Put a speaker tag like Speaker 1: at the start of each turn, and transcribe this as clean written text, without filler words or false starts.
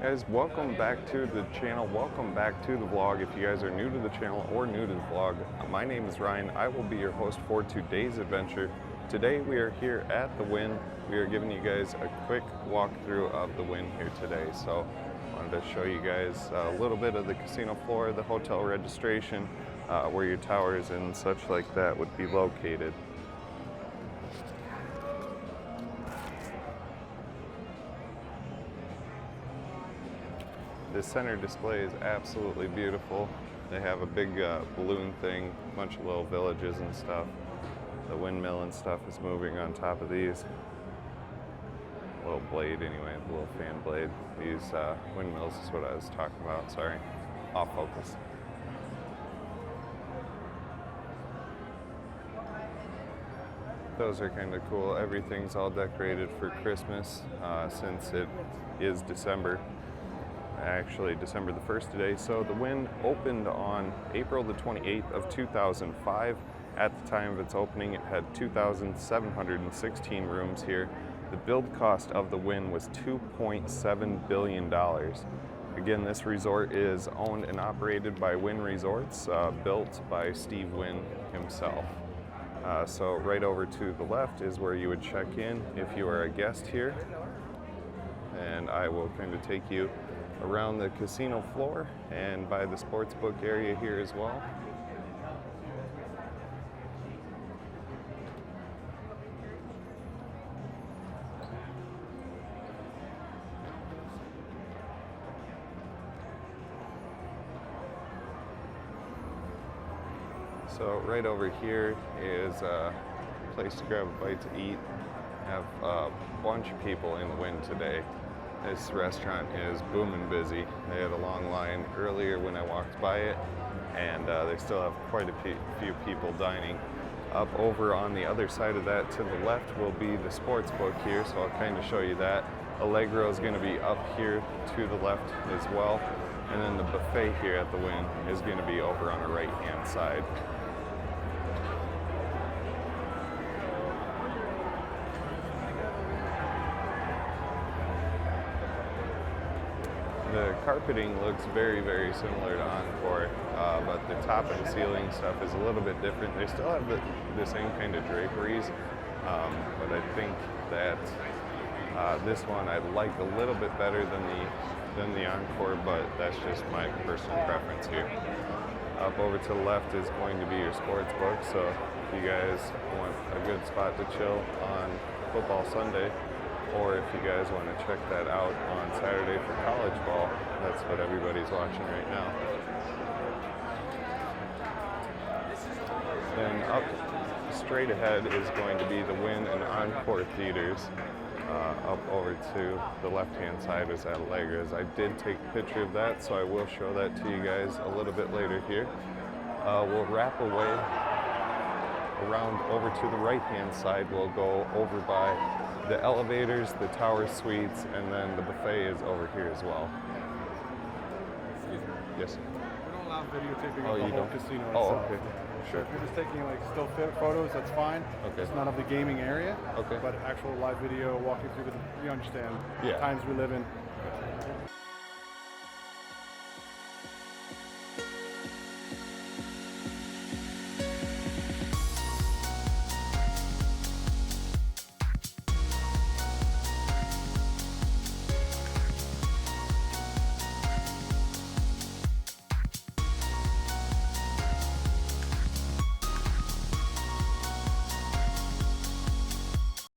Speaker 1: Guys, welcome back to the channel. Welcome back to the vlog. If you guys are new to the channel or new to the vlog, my name is Ryan. I will be your host for today's adventure. Today we are here at the Wynn. We are giving you guys a quick walkthrough of the Wynn here today. So I wanted to show you guys a little bit of the casino floor, the hotel registration, where your towers and such like that would be located. The center display is absolutely beautiful. They have a big balloon thing, a bunch of little villages and stuff. The windmill and stuff is moving on top of these. Little blade anyway, the little fan blade. These windmills is what I was talking about, sorry. Off focus. Those are kind of cool. Everything's all decorated for Christmas since it is December. Actually December the 1st today. So the Wynn opened on April the 28th of 2005. At the time of its opening, it had 2,716 rooms here. The build cost of the Wynn was $2.7 billion. Again, this resort is owned and operated by Wynn Resorts, built by Steve Wynn himself. So right over to the left is where you would check in if you are a guest here. And I will kind of take you around the casino floor and by the sports book area here as well. So right over here is a place to grab a bite to eat. Have a bunch of people in the Wynn today. This restaurant is booming busy. They had a long line earlier when I walked by it, and they still have quite a few people dining. Up over on the other side of that to the left will be the sports book here, so I'll kind of show you that. Allegro is going to be up here to the left as well, and then the buffet here at the Wynn is going to be over on the right-hand side. The carpeting looks very, very similar to Encore, but the top and ceiling stuff is a little bit different. They still have the same kind of draperies, but I think that this one I like a little bit better than the Encore, but that's just my personal preference here. Up over to the left is going to be your sports book, so if you guys want a good spot to chill on football Sunday, or if you guys want to check that out on Saturday for college ball, that's what everybody's watching right now. Then up straight ahead is going to be the Wynn and Encore theaters. Up over to the left-hand side is Allegra's. I did take a picture of that, so I will show that to you guys a little bit later here. We'll wrap away around over to the right-hand side. We'll go over by the elevators, the tower suites, and then the buffet is over here as well.
Speaker 2: Excuse me.
Speaker 1: Yes.
Speaker 2: We don't allow videotaping
Speaker 1: Oh,
Speaker 2: of the
Speaker 1: you
Speaker 2: whole
Speaker 1: don't?
Speaker 2: casino
Speaker 1: Oh,
Speaker 2: itself.
Speaker 1: okay. Sure.
Speaker 2: If you're just taking like still photos, that's fine.
Speaker 1: Okay.
Speaker 2: It's none of the gaming area.
Speaker 1: Okay.
Speaker 2: But actual live video, walking through you understand
Speaker 1: Yeah.
Speaker 2: the times we live in.